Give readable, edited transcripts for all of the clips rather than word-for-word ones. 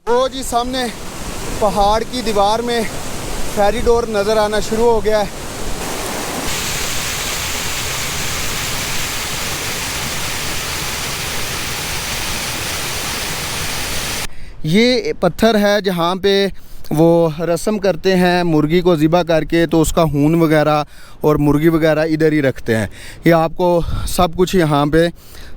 वो जी सामने पहाड़ की दीवार में फेरी डोर नज़र आना शुरू हो गया है। ये पत्थर है जहाँ पे वो रस्म करते हैं मुर्गी को ज़िबा करके, तो उसका खून वगैरह और मुर्गी वगैरह इधर ही रखते हैं। ये आपको सब कुछ यहाँ पे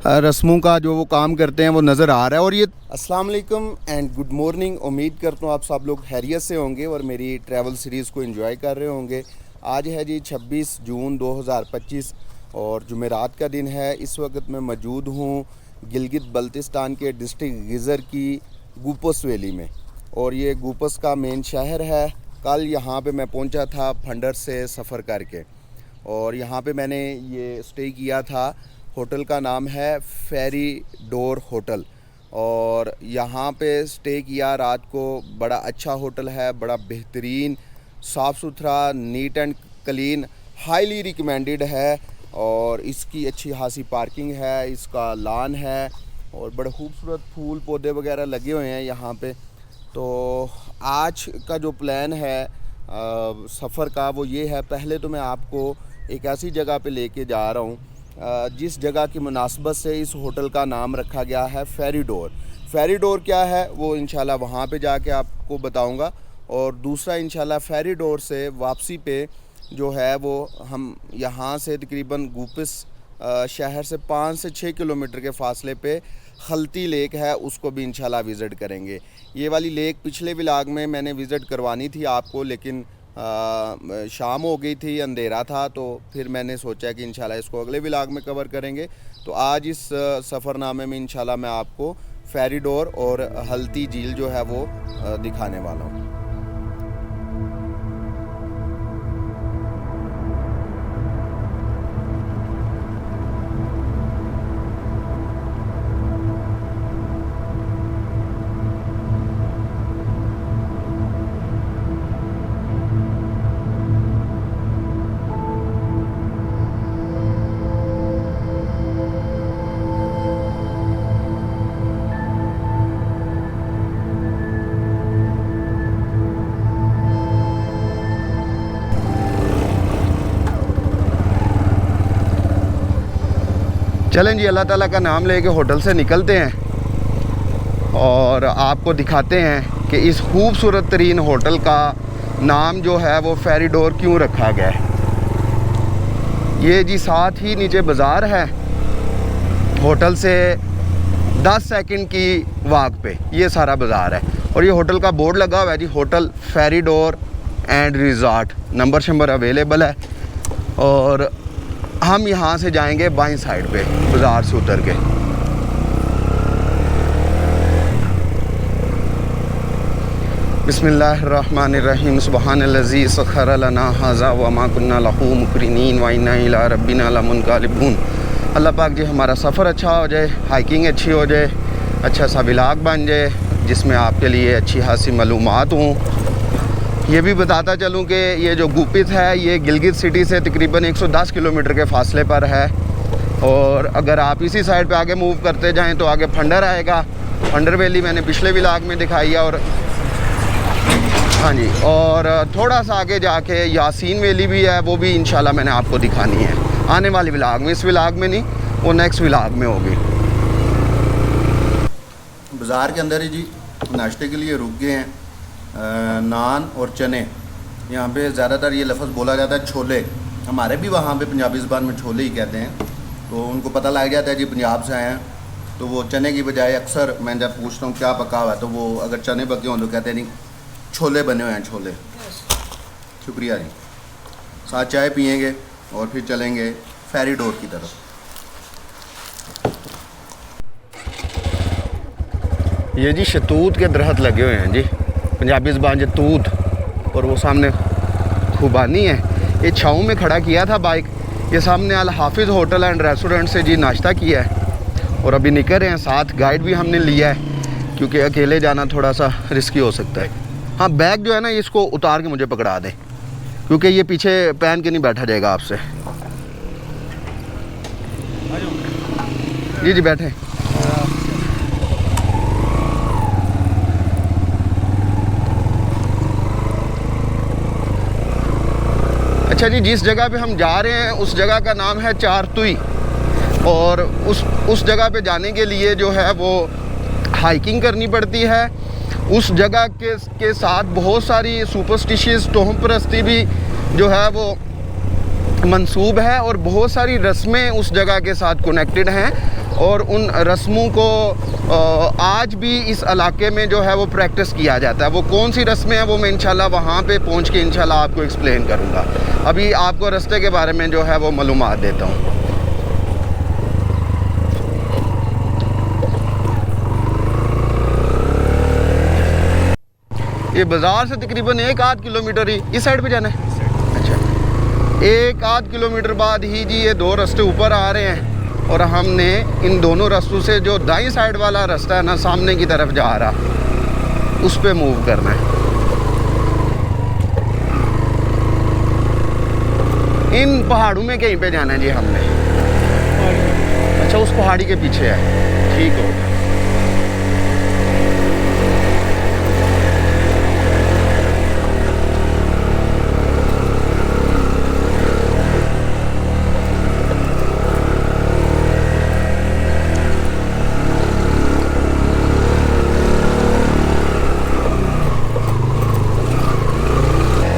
रस्मों का जो वो काम करते हैं वो नज़र आ रहा है। और ये अस्सलाम वालेकुम एंड गुड मॉर्निंग। उम्मीद करता हूँ आप सब लोग खैरियत से होंगे और मेरी ट्रैवल सीरीज़ को एंजॉय कर रहे होंगे। आज है जी 26 जून 2025 और जुमेरात का दिन है। इस वक्त मैं मौजूद हूँ गिलगित बल्तिस्तान के डिस्ट्रिक्ट गिज़र की गुपस वैली में, और ये गुपस का मेन शहर है। कल यहाँ पे मैं पहुँचा था फंडर से सफ़र करके, और यहाँ पे मैंने ये स्टे किया था। होटल का नाम है फेरी डोर होटल, और यहाँ पे स्टे किया रात को। बड़ा अच्छा होटल है, बड़ा बेहतरीन, साफ़ सुथरा, neat and clean, highly recommended है। और इसकी अच्छी खासी पार्किंग है, इसका लॉन है और बड़े खूबसूरत फूल पौधे वगैरह लगे हुए हैं यहाँ पे। तो आज का जो प्लान है सफ़र का वो ये है। पहले तो मैं आपको एक ऐसी जगह पे लेके जा रहा हूँ जिस जगह की मुनासबत से इस होटल का नाम रखा गया है फेरी डोर। फेरी डोर क्या है वो इंशाल्लाह वहाँ पे जाके आपको बताऊँगा। और दूसरा इंशाल्लाह फेरी डोर से वापसी पे जो है वो हम यहाँ से तकरीबन गुपस शहर से 5 से 6 किलोमीटर के फ़ासले पे खलती लेक है, उसको भी इंशाल्लाह विज़िट करेंगे। ये वाली लेक पिछले व्लॉग में मैंने विज़िट करवानी थी आपको, लेकिन शाम हो गई थी, अंधेरा था, तो फिर मैंने सोचा कि इंशाल्लाह इसको अगले व्लॉग में कवर करेंगे। तो आज इस सफ़रनामे में इंशाल्लाह मैं आपको फेरी डोर और हल्ती झील जो है वो दिखाने वाला हूँ। चलें जी, अल्लाह ताला का नाम लेके होटल से निकलते हैं और आपको दिखाते हैं कि इस खूबसूरत तरीन होटल का नाम जो है वो फेरी डोर क्यों रखा गया है। ये जी साथ ही नीचे बाज़ार है, होटल से 10 सेकंड की वाक पे ये सारा बाज़ार है। और ये होटल का बोर्ड लगा हुआ है जी, hotel ferry door and resort, number शंबर अवेलेबल है। और हम यहाँ से जाएंगे बाईं साइड पे बाज़ार से उतर के। बिस्मिल्लाहिर्रहमानिर्रहीम। सुब्हानल्लज़ी सख़्ख़र लना हाज़ा व मा कुन्ना लहू मुक़रिनीन व इन्ना इला रब्बिना लमुनक़लिबून। अल्लाह पाक जी हमारा सफ़र अच्छा हो जाए, हाइकिंग अच्छी हो जाए, अच्छा सा व्लॉग बन जाए जिसमें आपके लिए अच्छी खासी मालूमात हों। ये भी बताता चलूँ कि ये जो गुपित है ये गिलगित सिटी से तकरीबन 110 किलोमीटर के फ़ासले पर है। और अगर आप इसी साइड पे आगे मूव करते जाएं तो आगे फंडर आएगा। फंडर वैली मैंने पिछले व्लॉग में दिखाई है। और हाँ जी, और थोड़ा सा आगे जाके यासीन वैली भी है, वो भी इंशाल्लाह मैंने आपको दिखानी है आने वाली व्लॉग में। इस व्लॉग में नहीं, वो नेक्स्ट व्लॉग में होगी। बाज़ार के अंदर ही जी नाश्ते के लिए रुक गए हैं। नान और चने, यहाँ पे ज़्यादातर ये लफ्ज़ बोला जाता है छोले, हमारे भी वहाँ पे पंजाबी ज़बान में छोले ही कहते हैं। तो उनको पता लग जाता है जी पंजाब से आए हैं, तो वो चने की बजाय अक्सर मैं जब पूछता हूँ क्या पका हुआ है तो वो अगर चने पके हों तो कहते हैं नहीं छोले बने हुए हैं, छोले। शुक्रिया जी। साथ चाय पियेंगे और फिर चलेंगे फेरी डोर की तरफ। ये जी शतूत के दरख्त लगे हुए हैं जी, पंजाबी ज़बान जो तूत, और वो सामने खुबानी है। ये छाँव में खड़ा किया था बाइक। ये सामने अल हाफिज़ होटल एंड रेस्टोरेंट से जी नाश्ता किया है और अभी निकल रहे हैं। साथ गाइड भी हमने लिया है क्योंकि अकेले जाना थोड़ा सा रिस्की हो सकता है। हाँ, बैग जो है ना इसको उतार के मुझे पकड़ा दें क्योंकि ये पीछे पहन के नहीं बैठा जाएगा आपसे। जी जी बैठे। अच्छा जी, जिस जगह पे हम जा रहे हैं उस जगह का नाम है चारतुई, और उस जगह पे जाने के लिए जो है वो हाइकिंग करनी पड़ती है। उस जगह के साथ बहुत सारी सुपरस्टिशियस तोहम परस्ती भी जो है वो मंसूब है, और बहुत सारी रस्में उस जगह के साथ कनेक्टेड हैं, और उन रस्मों को आज भी इस इलाके में जो है वो प्रैक्टिस किया जाता है। वो कौन सी रस्में हैं वो मैं इंशाल्लाह वहाँ पे पहुँच के इंशाल्लाह आपको एक्सप्लेन करूँगा। अभी आपको रास्ते के बारे में जो है वो मालूमात देता हूँ। ये बाज़ार से तकरीबन 1-8 किलोमीटर ही इस साइड पे जाना है। अच्छा, 1-8 किलोमीटर बाद ही जी ये 2 रास्ते ऊपर आ रहे हैं, और हमने इन दोनों रास्तों से जो दाईं साइड वाला रास्ता है ना, सामने की तरफ जा रहा, उस पे मूव करना है। इन पहाड़ों में कहीं पे जाना है जी हमने। अच्छा, उस पहाड़ी के पीछे है, ठीक हो।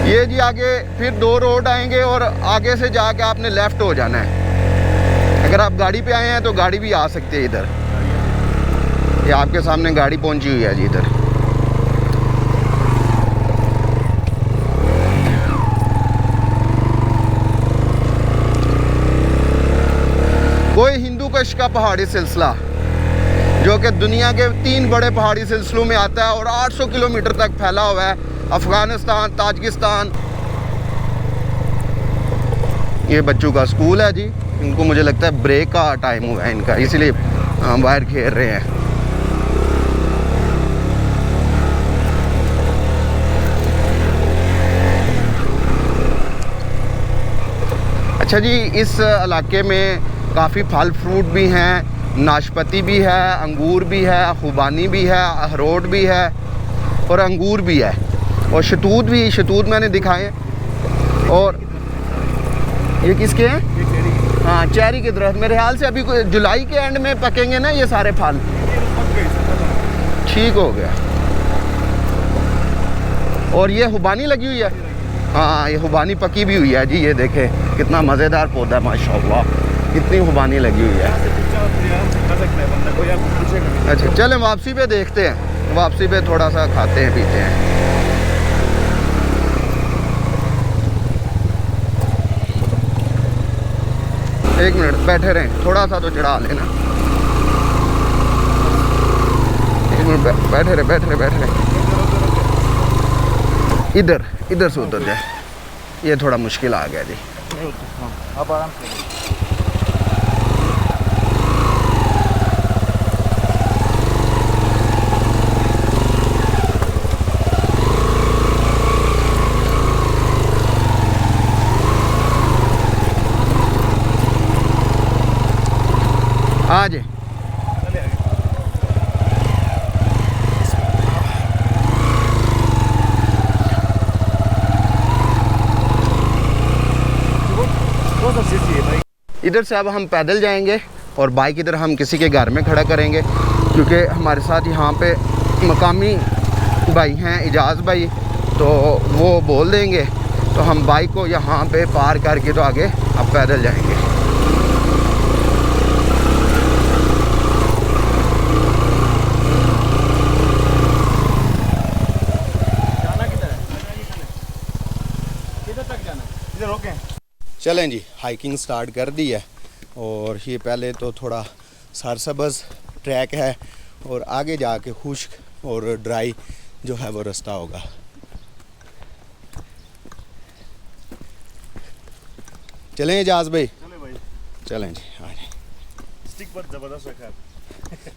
ये जी आगे फिर 2 रोड आएंगे, और आगे से जाके आपने लेफ़्ट हो जाना है। अगर आप गाड़ी पे आए हैं तो गाड़ी भी आ सकती है इधर। ये आपके सामने गाड़ी पहुंची हुई है जी इधर। कोई हिंदू कश का पहाड़ी सिलसिला जो कि दुनिया के 3 बड़े पहाड़ी सिलसिलों में आता है और 800 किलोमीटर तक फैला हुआ है। अफ़गानिस्तान, ताजिकिस्तान। ये बच्चों का स्कूल है जी। इनको मुझे लगता है ब्रेक का टाइम हुआ है इनका, इसलिए बाहर खेल रहे हैं। अच्छा जी, इस इलाके में काफ़ी फल फ्रूट भी हैं, नाशपाती भी है, अंगूर भी है, खुबानी भी है, अखरोट भी है और अंगूर भी है, और शतूत भी। शतूत मैंने दिखाए। और ये किसके हैं? हाँ, चेरी के दरख्त। मेरे ख्याल से अभी जुलाई के एंड में पकेंगे ना ये सारे फल। ठीक हो गया। और ये खुबानी लगी हुई है। हाँ, ये खुबानी पकी भी हुई है जी। ये देखें कितना मज़ेदार पौधा है, माशाल्लाह, कितनी खुबानी लगी हुई है। अच्छा, चलें वापसी पे देखते हैं। वापसी पे थोड़ा सा खाते हैं पीते हैं। एक मिनट बैठे रहें, थोड़ा सा तो चढ़ा लेना। एक मिनट बैठे रहे। इधर से उतर जाए। ये थोड़ा मुश्किल आ गया जी। अब आराम से आ जाए। इधर से अब हम पैदल जाएंगे और बाइक इधर हम किसी के घर में खड़ा करेंगे, क्योंकि हमारे साथ यहाँ पे मकामी भाई हैं, इजाज़ भाई, तो वो बोल देंगे तो हम बाइक को यहाँ पे पार करके तो आगे अब पैदल जाएंगे। चलें जी, हाइकिंग स्टार्ट कर दी है, और ये पहले तो थोड़ा सरसब्ज़ ट्रैक है और आगे जाके खुश्क और ड्राई जो है वो रास्ता होगा। चलें इजाज़ भाई? चलें जी, आ जाए। स्टिक पर ज़बरदस्त रखा है।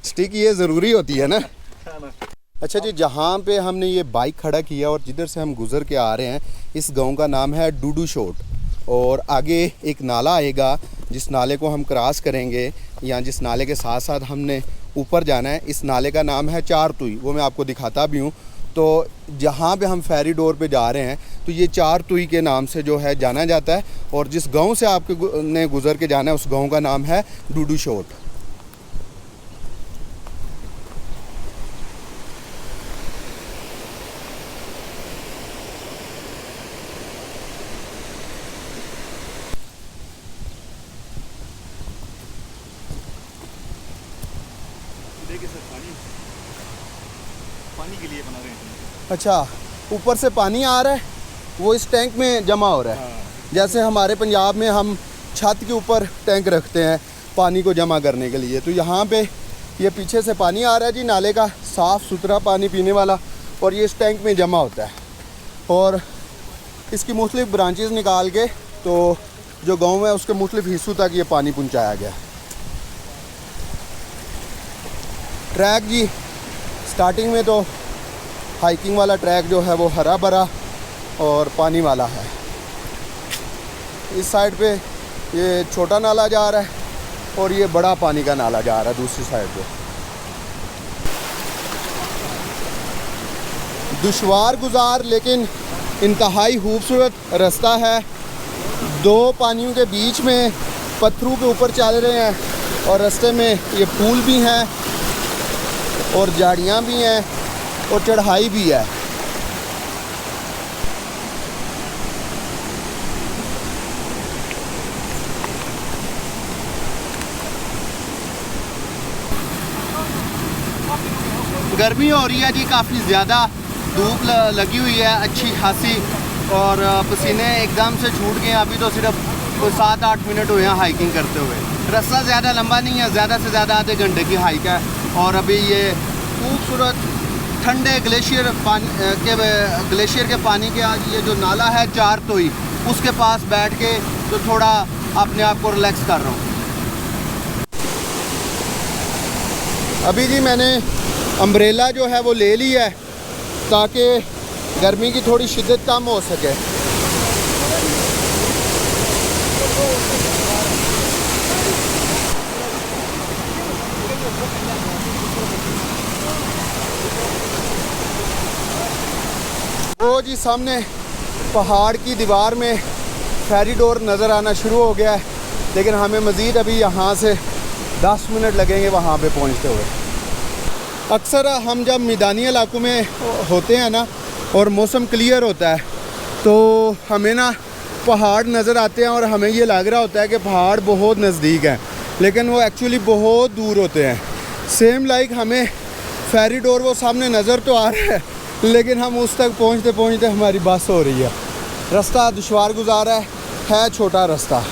स्टिक ये ज़रूरी होती है ना। अच्छा जी, जहाँ पे हमने ये बाइक खड़ा किया और जिधर से हम गुज़र के आ रहे हैं, इस गांव का नाम है डूडू शोट, और आगे एक नाला आएगा जिस नाले को हम क्रॉस करेंगे, या जिस नाले के साथ साथ हमने ऊपर जाना है। इस नाले का नाम है चारतुई, वो मैं आपको दिखाता भी हूँ। तो जहाँ पे हम फेरी डोर पे जा रहे हैं तो ये चार तुई के नाम से जो है जाना जाता है, और जिस गांव से आपके ने गुज़र के जाना है उस गांव का नाम है डूडू शोट। देखिए सर, पानी के लिए बना रहे हैं। अच्छा, ऊपर से पानी आ रहा है, वो इस टैंक में जमा हो रहा है। हाँ। जैसे हमारे पंजाब में हम छत के ऊपर टैंक रखते हैं पानी को जमा करने के लिए, तो यहाँ पे ये पीछे से पानी आ रहा है जी, नाले का साफ़ सुथरा पानी पीने वाला, और ये इस टैंक में जमा होता है और इसकी मुख्तलिफ ब्रांचेस निकाल के तो जो गांव है उसके मुख्तलिफ हिस्सों तक ये पानी पहुँचाया गया। ट्रैक जी स्टार्टिंग में तो हाइकिंग वाला ट्रैक जो है वो हरा भरा और पानी वाला है। इस साइड पे ये छोटा नाला जा रहा है और ये बड़ा पानी का नाला जा रहा है दूसरी साइड पे। दुश्वार गुजार लेकिन इंतहाई खूबसूरत रास्ता है। दो पानियों के बीच में पत्थरों के ऊपर चल रहे हैं और रास्ते में ये पुल भी हैं और झाड़ियाँ भी हैं और चढ़ाई भी है। गर्मी हो रही है जी, काफ़ी ज़्यादा धूप लगी हुई है अच्छी खासी, और पसीने एकदम से छूट गए हैं। अभी तो सिर्फ कोई 7-8 मिनट हुए हैं हाइकिंग करते हुए। रास्ता ज़्यादा लंबा नहीं है, ज़्यादा से ज़्यादा आधे घंटे की हाइक है। और अभी ये खूबसूरत ठंडे ग्लेशियर के पानी के आज ये जो नाला है चार तोई, उसके पास बैठ के तो थोड़ा अपने आप को रिलैक्स कर रहा हूँ। अभी जी मैंने अम्ब्रेला जो है वो ले ली है ताकि गर्मी की थोड़ी शिद्दत कम हो सके। वो जी सामने पहाड़ की दीवार में फेरी डोर नज़र आना शुरू हो गया है, लेकिन हमें मज़ीद अभी यहाँ से 10 मिनट लगेंगे वहाँ पे पहुँचते हुए। अक्सर हम जब मैदानी इलाकों में होते हैं ना और मौसम क्लियर होता है तो हमें ना पहाड़ नज़र आते हैं और हमें ये लग रहा होता है कि पहाड़ बहुत नज़दीक हैं, लेकिन वो एक्चुअली बहुत दूर होते हैं। सेम लाइक हमें फेरी डोर वो सामने नज़र तो आ रहा है, लेकिन हम उस तक पहुँचते पहुँचते हमारी बस हो रही है। रास्ता दुश्वार गुजार है छोटा रास्ता।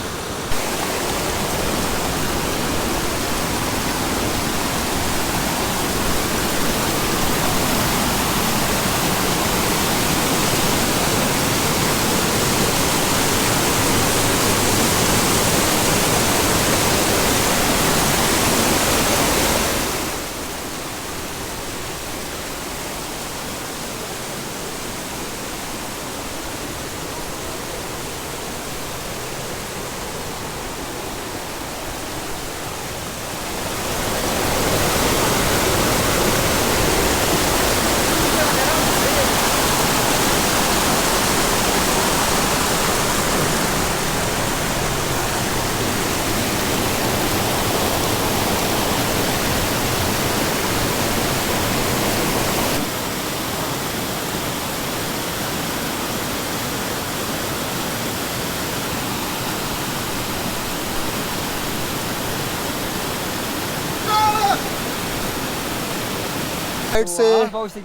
साइड से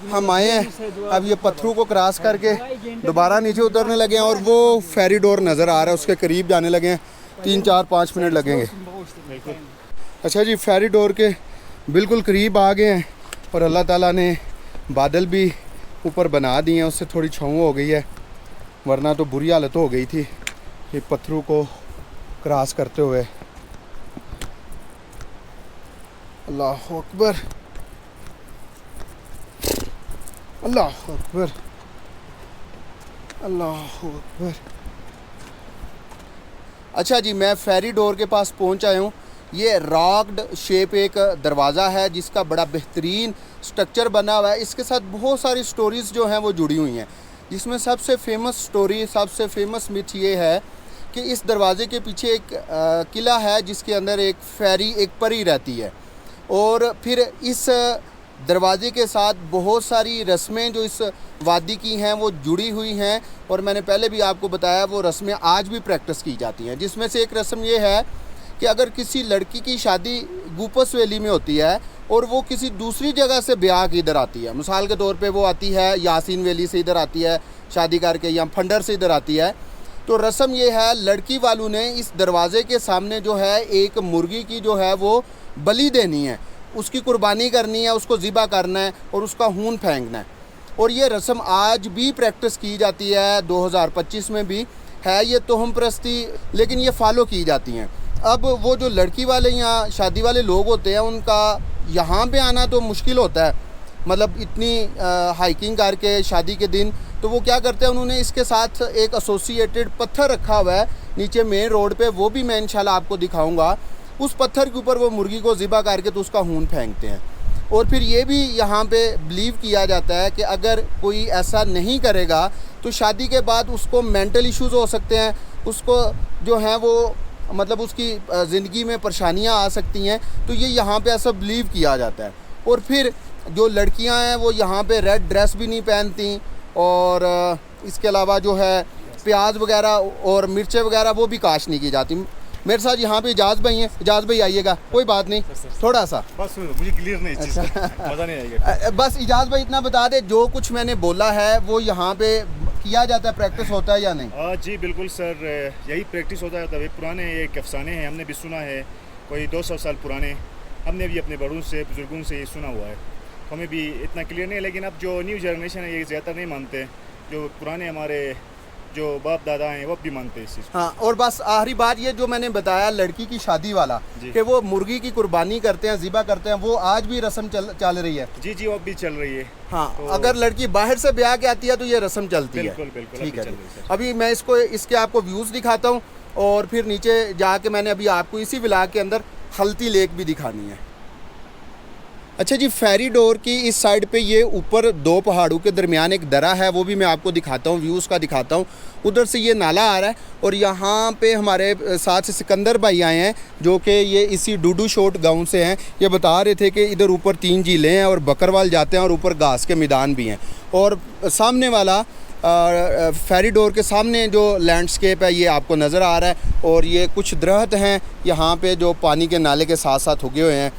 हम आए हैं, अब ये पत्थरों को क्रॉस करके दोबारा नीचे उतरने लगे हैं और वो फेरी डोर नज़र आ रहा है, उसके करीब जाने लगे हैं। 3-4-5 मिनट लगेंगे। अच्छा जी, फेरी डोर के बिल्कुल करीब आ गए हैं और अल्लाह ताला ने बादल भी ऊपर बना दिए हैं, उससे थोड़ी छाँव हो गई है, वरना तो बुरी हालत हो गई थी ये पत्थरों को क्रॉस करते हुए। अल्लाह अकबर, अल्लाह अकबर, अल्लाह अकबर। अच्छा जी, मैं फेरी डोर के पास पहुंच आया हूँ। ये रॉक्ड शेप एक दरवाज़ा है जिसका बड़ा बेहतरीन स्ट्रक्चर बना हुआ है। इसके साथ बहुत सारी स्टोरीज़ जो हैं वो जुड़ी हुई हैं, जिसमें सबसे फेमस स्टोरी, सबसे फेमस मिथ ये है कि इस दरवाज़े के पीछे एक किला है जिसके अंदर एक फेरी, एक परी रहती है। और फिर इस दरवाज़े के साथ बहुत सारी रस्में जो इस वादी की हैं वो जुड़ी हुई हैं, और मैंने पहले भी आपको बताया वो रस्में आज भी प्रैक्टिस की जाती हैं। जिसमें से एक रस्म ये है कि अगर किसी लड़की की शादी गूपस वैली में होती है और वो किसी दूसरी जगह से ब्याह की इधर आती है, मिसाल के तौर पे वो आती है यासीन वैली से इधर आती है शादी करके, या फंडर से इधर आती है, तो रस्म ये है लड़की वालों ने इस दरवाज़े के सामने जो है एक मुर्गी की जो है वो बलि देनी है, उसकी कुर्बानी करनी है, उसको ज़िबा करना है और उसका खून फेंकना है। और ये रस्म आज भी प्रैक्टिस की जाती है, 2025 में भी है ये तोहम परस्ती, लेकिन ये फॉलो की जाती हैं। अब वो जो लड़की वाले या शादी वाले लोग होते हैं उनका यहाँ पे आना तो मुश्किल होता है, मतलब इतनी हाइकिंग करके शादी के दिन, तो वो क्या करते हैं, उन्होंने इसके साथ एक एसोसिएटेड पत्थर रखा हुआ है नीचे मेन रोड पे, वो भी मैं इंशाल्लाह आपको दिखाऊंगा। उस पत्थर के ऊपर वो मुर्गी को ज़िबा करके तो उसका खून फेंकते हैं। और फिर ये भी यहाँ पे बिलीव किया जाता है कि अगर कोई ऐसा नहीं करेगा तो शादी के बाद उसको मेंटल इश्यूज़ हो सकते हैं, उसको जो है वो मतलब उसकी ज़िंदगी में परेशानियाँ आ सकती हैं, तो ये यहाँ पे ऐसा बिलीव किया जाता है। और फिर जो लड़कियाँ हैं वो यहाँ पे रेड ड्रेस भी नहीं पहनती, और इसके अलावा जो है प्याज वगैरह और मिर्चें वगैरह वो भी काश नहीं की जाती। मेरे साथ यहाँ पे इजाज़ भाई हैं, इजाज़ भाई आइएगा, कोई बात नहीं, थोड़ा सा बस मुझे क्लियर नहीं, चीज़ मज़ा नहीं आएगा। बस इजाज़ भाई इतना बता दे, जो कुछ मैंने बोला है वो यहाँ पे किया जाता है, प्रैक्टिस होता है या नहीं? जी बिल्कुल सर, यही प्रैक्टिस होता है। तभी पुराने एक अफसाने हैं, हमने भी सुना है, कोई 200 साल पुराने, हमने भी अपने बड़ों से बुजुर्गों से ये सुना हुआ है, हमें भी इतना क्लियर नहीं है। लेकिन अब जो न्यू जनरेशन है ये ज़्यादा नहीं मानते, जो पुराने हमारे जो बाप दादा हैं वो भी मानते हैं इस चीज़। हाँ, और बस आखिरी बात ये जो मैंने बताया लड़की की शादी वाला कि वो मुर्गी की कुर्बानी करते हैं, ज़िबा करते हैं, वो आज भी रस्म चल रही है। जी जी, वो अब भी चल रही है। हाँ, तो अगर लड़की बाहर से ब्याह के आती है तो ये रस्म चलती है। बिल्कुल बिल्कुल, ठीक है चल जी। रही है सर। अभी मैं इसके आपको व्यूज़ दिखाता हूँ, और फिर नीचे जाके मैंने अभी आपको इसी विलाग के अंदर हल्ती लेक भी दिखानी है। अच्छा जी, फेरी डोर की इस साइड पे ये ऊपर दो पहाड़ों के दरमियान एक दरा है, वो भी मैं आपको दिखाता हूँ, व्यूज़ का दिखाता हूँ। उधर से ये नाला आ रहा है, और यहाँ पे हमारे साथ से सिकंदर भाई आए हैं जो कि ये इसी डूडू शोट गांव से हैं। ये बता रहे थे कि इधर ऊपर 3 झीलें हैं और बकरवाल जाते हैं, और ऊपर घास के मैदान भी हैं। और सामने वाला फेरी डोर के सामने जो लैंडस्केप है ये आपको नज़र आ रहा है, और ये कुछ दरख्त हैं यहाँ पे जो पानी के नाले के साथ साथ उगे हुए हैं।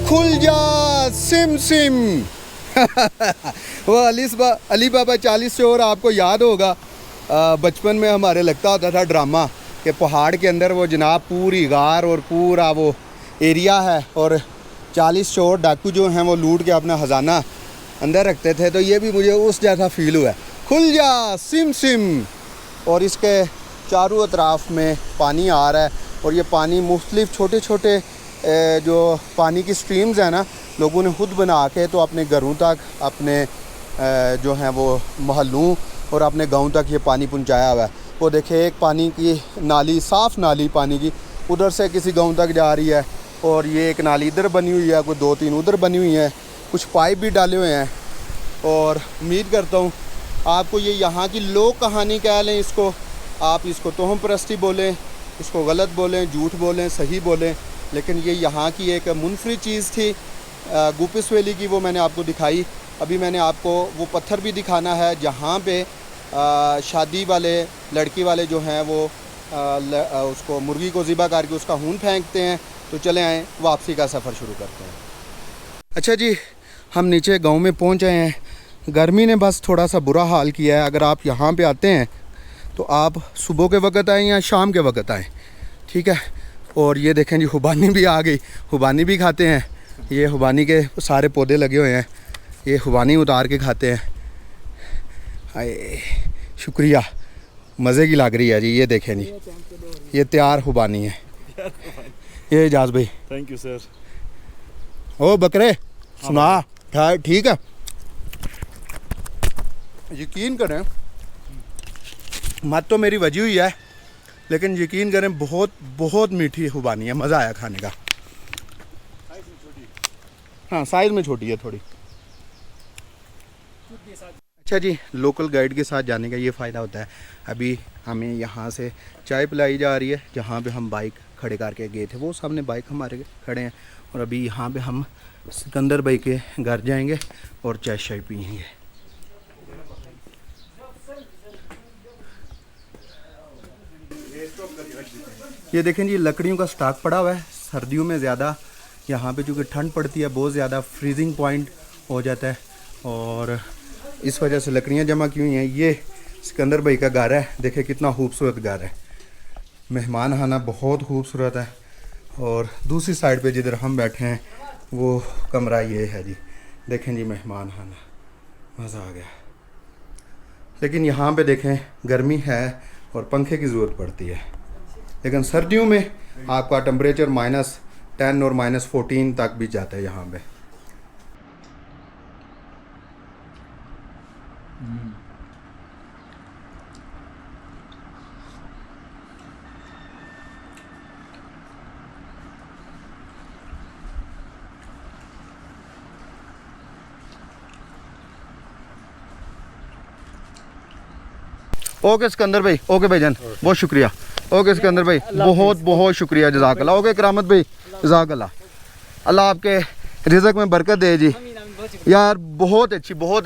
खुल जा सिम सिम वो अली बाबा 40 चोर आपको याद होगा, बचपन में हमारे लगता होता था ड्रामा कि पहाड़ के अंदर वो जनाब पूरी गार और पूरा वो एरिया है, और 40 चोर डाकू जो हैं वो लूट के अपना ख़जाना अंदर रखते थे। तो ये भी मुझे उस जैसा फील हुआ है। खुल जा सिम सिम, और इसके चारों अतराफ में पानी आ रहा है, और ये पानी मुख्तलिफ छोटे छोटे जो पानी की स्ट्रीम्स हैं ना, लोगों ने खुद बना के तो अपने घरों तक, अपने जो हैं वो महलों और अपने गाँव तक ये पानी पहुंचाया हुआ है। वो देखिए एक पानी की नाली, साफ़ नाली पानी की, उधर से किसी गांव तक जा रही है, और ये एक नाली इधर बनी हुई है, कोई 2-3 उधर बनी हुई है, कुछ पाइप भी डाले हुए हैं। और उम्मीद करता हूँ आपको ये यहाँ की लोक कहानी कह लें इसको, आप इसको तोहम परस्ती बोलें, इसको गलत बोलें, झूठ बोलें, सही बोलें, लेकिन ये यहाँ की एक मुनफरिद चीज़ थी। गूपिस वैली की वो मैंने आपको दिखाई, अभी मैंने आपको वो पत्थर भी दिखाना है जहाँ पे शादी वाले लड़की वाले जो हैं वो उसको मुर्गी को ज़िबा करके उसका खून फेंकते हैं। तो चले आएँ वापसी का सफ़र शुरू करते हैं। अच्छा जी, हम नीचे गांव में पहुंच आए हैं। गर्मी ने बस थोड़ा सा बुरा हाल किया है। अगर आप यहाँ पे आते हैं तो आप सुबह के वक्त आएँ या शाम के वक्त आएँ, ठीक है। और ये देखें जी, खुबानी भी आ गई, खुबानी भी खाते हैं। ये खुबानी के सारे पौधे लगे हुए हैं, ये खुबानी उतार के खाते हैं। आए शुक्रिया, मज़े की लग रही है जी। ये देखें जी, ये तैयार खुबानी है। ये एजाज भाई, थैंक यू सर। ओ बकरे सुना, ठीक है। यकीन करें, मत तो मेरी वजी हुई है, लेकिन यकीन करें बहुत बहुत मीठी खुबानी है। मज़ा आया खाने का। हाँ, साइज़ में छोटी है थोड़ी। अच्छा जी, लोकल गाइड के साथ जाने का ये फ़ायदा होता है। अभी हमें यहाँ से चाय पिलाई जा रही है, जहाँ पे हम बाइक खड़े करके गए थे। वो सामने बाइक हमारे खड़े हैं। और अभी यहाँ पे हम सिकंदर भाई के घर जाएंगे और चाय शाय पियेंगे। ये देखें जी, लकड़ियों का स्टॉक पड़ा हुआ है। सर्दियों में ज़्यादा यहाँ पे चूँकि ठंड पड़ती है, बहुत ज़्यादा फ्रीजिंग पॉइंट हो जाता है और इस वजह से लकड़ियाँ जमा की हुई हैं। ये सिकंदर भाई का घर है, देखें कितना खूबसूरत घर है। मेहमान खाना बहुत खूबसूरत है। और दूसरी साइड पे जिधर हम बैठे हैं वो कमरा ये है जी। देखें जी, मेहमान खाना, मज़ा आ गया। लेकिन यहाँ पे देखें गर्मी है और पंखे की ज़रूरत पड़ती है। लेकिन सर्दियों में आपका टेम्परेचर -10 और -14 तक भी जाता है यहाँ पे। ओके सिकंदर भाई, ओके भाईजान, बहुत शुक्रिया। ओके सिकंदर भाई, बहुत बहुत शुक्रिया, जज़ाकल्लाह। ओके करामत भाई, जज़ाकल्लाह। अल्लाह आपके रिज़्क़ में बरकत दे जी। यार बहुत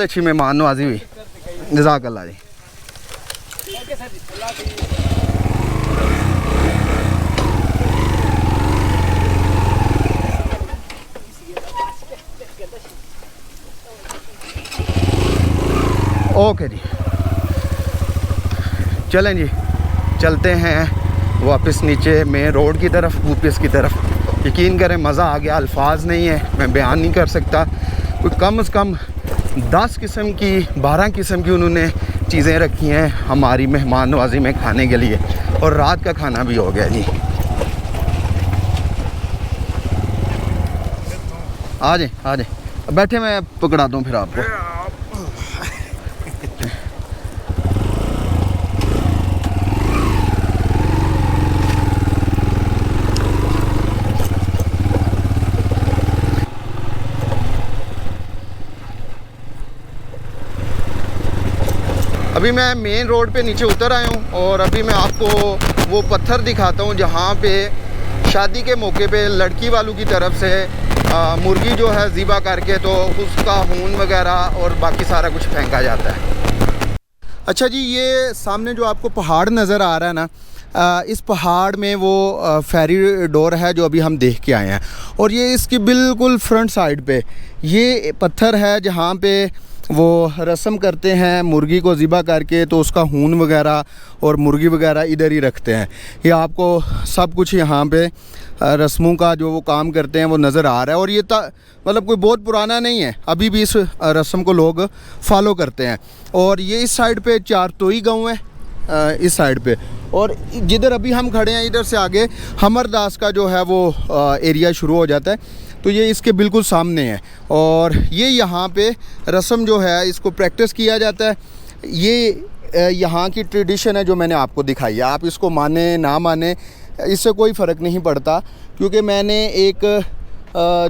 अच्छी मेहमान नवाजी हुई, जज़ाकल्लाह जी। ओके जी, चलें जी, चलते हैं वापस नीचे मेन रोड की तरफ, ऊपीएस की तरफ। यकीन करें मज़ा आ गया, अल्फाज नहीं है, मैं बयान नहीं कर सकता। कोई कम से कम 10 किस्म की 12 किस्म की उन्होंने चीज़ें रखी हैं हमारी मेहमान नवाजी में खाने के लिए। और रात का खाना भी हो गया जी। आ जाए बैठे, मैं पकड़ा दूँ फिर आपको। अभी मैं मेन रोड पे नीचे उतर आया हूँ और अभी मैं आपको वो पत्थर दिखाता हूँ जहाँ पे शादी के मौके पे लड़की वालों की तरफ से मुर्गी जो है ज़िबा करके तो उसका खून वगैरह और बाकी सारा कुछ फेंका जाता है। अच्छा जी, ये सामने जो आपको पहाड़ नज़र आ रहा है ना, इस पहाड़ में वो फेरी डोर है जो अभी हम देख के आए हैं। और ये इसकी बिल्कुल फ्रंट साइड पे ये पत्थर है जहाँ पे वो रस्म करते हैं मुर्गी को ज़िबा करके तो उसका खून वगैरह और मुर्गी वगैरह इधर ही रखते हैं। ये आपको सब कुछ यहाँ पे रस्मों का जो वो काम करते हैं वो नज़र आ रहा है। और ये मतलब कोई बहुत पुराना नहीं है, अभी भी इस रस्म को लोग फॉलो करते हैं। और ये इस साइड पे चारतोई गांव है, इस साइड पे। और जिधर अभी हम खड़े हैं इधर से आगे हमरदास का जो है वो एरिया शुरू हो जाता है। तो ये इसके बिल्कुल सामने है और ये यहाँ पे रस्म जो है इसको प्रैक्टिस किया जाता है। ये यहाँ की ट्रेडिशन है जो मैंने आपको दिखाई है। आप इसको माने ना माने इससे कोई फ़र्क नहीं पड़ता, क्योंकि मैंने एक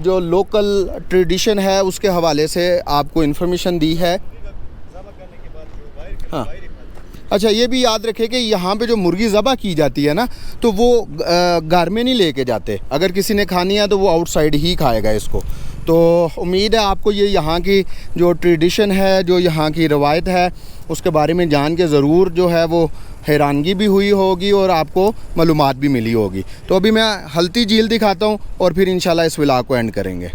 जो लोकल ट्रेडिशन है उसके हवाले से आपको इन्फॉर्मेशन दी है। हाँ, अच्छा ये भी याद रखें कि यहाँ पे जो मुर्गी ज़बा की जाती है ना, तो वो घर में नहीं लेके जाते। अगर किसी ने खानी है तो वो आउटसाइड ही खाएगा इसको। तो उम्मीद है आपको ये यहाँ की जो ट्रेडिशन है, जो यहाँ की रवायत है, उसके बारे में जान के ज़रूर जो है वो हैरानगी भी हुई होगी और आपको मालूमात भी मिली होगी। तो अभी मैं हल्ती झील दिखाता हूँ और फिर इंशाल्लाह इस व्लॉग को एंड करेंगे।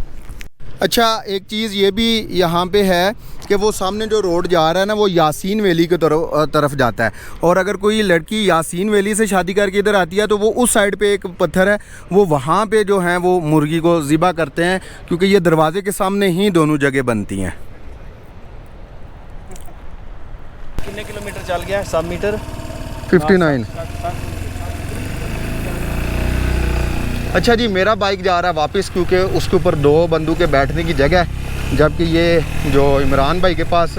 अच्छा, एक चीज़ ये भी यहाँ पे है कि वो सामने जो रोड जा रहा है ना, वो यासीन वैली की तरफ जाता है। और अगर कोई लड़की यासीन वैली से शादी करके इधर आती है तो वो उस साइड पे एक पत्थर है, वो वहाँ पे जो है वो मुर्गी को ज़िबा करते हैं, क्योंकि ये दरवाजे के सामने ही दोनों जगह बनती हैं। कितने किलोमीटर चल गया? 7 मीटर 59। अच्छा जी, मेरा बाइक जा रहा है वापस, क्योंकि उसके ऊपर 2 बंदों के बैठने की जगह है, जबकि ये जो इमरान भाई के पास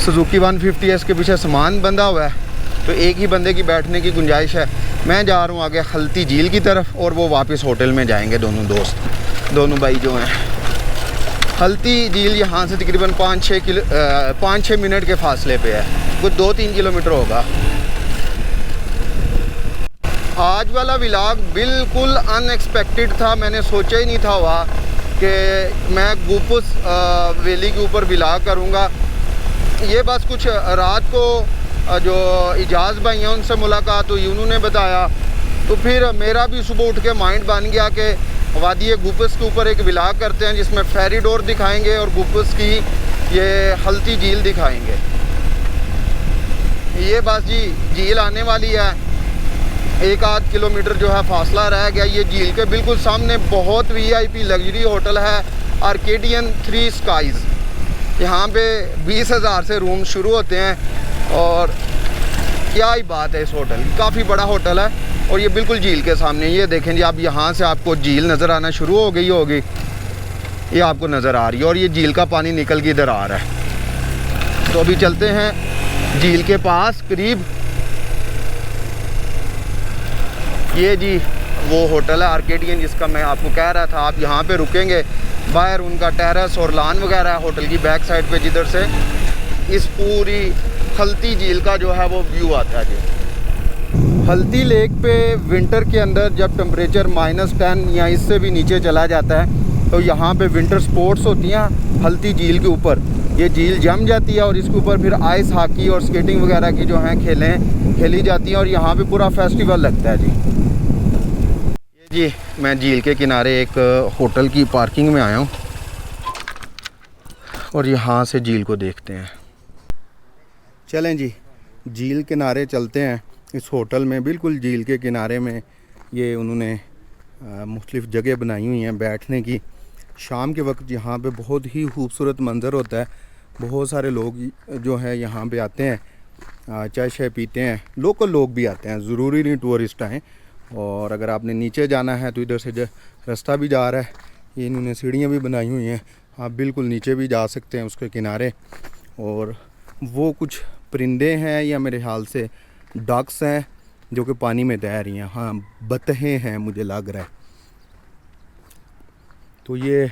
सुजुकी 150S के पीछे सामान बंधा हुआ है, तो एक ही बंदे की बैठने की गुंजाइश है। मैं जा रहा हूँ आगे हल्ती झील की तरफ और वो वापस होटल में जाएंगे दोनों दोस्त, दोनों भाई जो हैं। हल्ती झील यहाँ से तकरीबन 5-6 मिनट के फासले पे है, कुछ 2-3 किलोमीटर होगा। आज वाला व्लॉग बिल्कुल अनएक्सपेक्टेड था, मैंने सोचा ही नहीं था हुआ कि मैं गुपुस वैली के ऊपर व्लॉग करूँगा। ये बस कुछ रात को जो इजाज़ भाई हैं उनसे मुलाकात हुई, उन्होंने बताया, तो फिर मेरा भी सुबह उठ के माइंड बन गया कि वादी गुपुस के ऊपर एक व्लॉग करते हैं जिसमें फेरी डोर दिखाएंगे और गुपुस की ये हल्ती झील दिखाएंगे। ये बस जी झील आने वाली है, 1-8 किलोमीटर जो है फासला रह गया। ये झील के बिल्कुल सामने बहुत VIP लग्जरी होटल है, आर्केडियन 3 स्काइज़। यहाँ पे 20,000 से रूम शुरू होते हैं और क्या ही बात है इस होटल की, काफ़ी बड़ा होटल है और ये बिल्कुल झील के सामने। ये देखें जी, आप यहाँ से आपको झील नज़र आना शुरू हो गई होगी, ये आपको नज़र आ रही है और ये झील का पानी निकल के इधर आ रहा है। तो अभी चलते हैं झील के पास करीब। ये जी वो होटल है आर्केडियन जिसका मैं आपको कह रहा था। आप यहाँ पे रुकेंगे, बाहर उनका टेरेस और लान वगैरह है होटल की बैक साइड पे, जिधर से इस पूरी हल्ती झील का जो है वो व्यू आता है जी। हल्ती लेक पे विंटर के अंदर जब टेम्परेचर -10 या इससे भी नीचे चला जाता है तो यहाँ पे विंटर स्पोर्ट्स होती हैं हल्ती झील के ऊपर। ये झील जम जाती है और इसके ऊपर फिर आइस हॉकी और स्केटिंग वगैरह की जो हैं खेलें खेली जाती हैं और यहाँ पे पूरा फेस्टिवल लगता है जी। जी मैं झील के किनारे एक होटल की पार्किंग में आया हूँ और यहाँ से झील को देखते हैं। चलें जी, झील किनारे चलते हैं। इस होटल में बिल्कुल झील के किनारे में ये उन्होंने मुख्तलिफ़ जगह बनाई हुई हैं बैठने की। शाम के वक्त यहाँ पे बहुत ही खूबसूरत मंज़र होता है। बहुत सारे लोग जो हैं यहाँ पे आते हैं, चाय शाय पीते हैं। लोकल लोग भी आते हैं, ज़रूरी नहीं टूरिस्ट आएँ। और अगर आपने नीचे जाना है तो इधर से रास्ता भी जा रहा है, ये इन्होंने सीढ़ियाँ भी बनाई हुई हैं, आप बिल्कुल नीचे भी जा सकते हैं उसके किनारे। और वो कुछ परिंदे हैं या मेरे ख्याल से डक्स हैं जो कि पानी में तैर रही हैं। हाँ, बतखें हैं मुझे लग रहा है। तो ये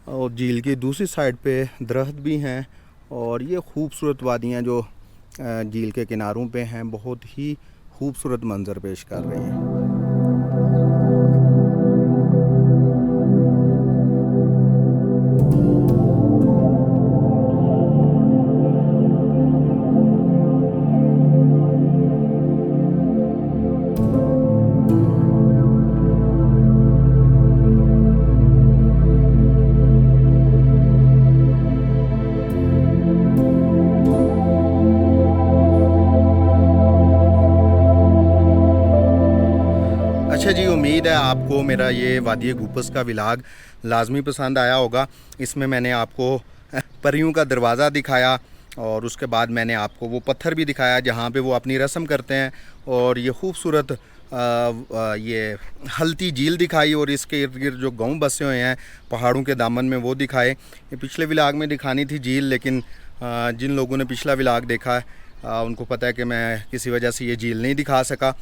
और झील की दूसरी साइड पे दरख्त भी हैं और ये खूबसूरत वादियाँ जो झील के किनारों पे हैं बहुत ही खूबसूरत मंजर पेश कर रही हैं। अच्छा जी, उम्मीद है आपको मेरा ये वादी गुपुस का व्लॉग लाजमी पसंद आया होगा। इसमें मैंने आपको परियों का दरवाज़ा दिखाया और उसके बाद मैंने आपको वो पत्थर भी दिखाया जहाँ पे वो अपनी रस्म करते हैं और ये खूबसूरत ये हल्ती झील दिखाई और इसके इर्द गिर्द जो गांव बसे हुए हैं पहाड़ों के दामन में वो दिखाए। ये पिछले व्लॉग में दिखानी थी झील, लेकिन जिन लोगों ने पिछला व्लॉग देखा है उनको पता है कि मैं किसी वजह से ये झील नहीं दिखा सका।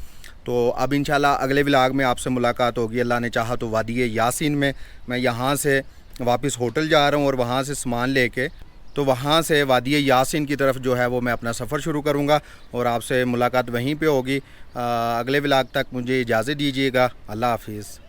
तो अब इंशाल्लाह अगले व्लॉग में आपसे मुलाकात होगी, अल्लाह ने चाहा तो वादी यासीन में। मैं यहाँ से वापस होटल जा रहा हूँ और वहाँ से सामान लेके तो वहाँ से वादी यासीन की तरफ जो है वो मैं अपना सफ़र शुरू करूँगा और आपसे मुलाकात वहीं पे होगी। अगले व्लॉग तक मुझे इजाज़त दीजिएगा। अल्लाह हाफिज़।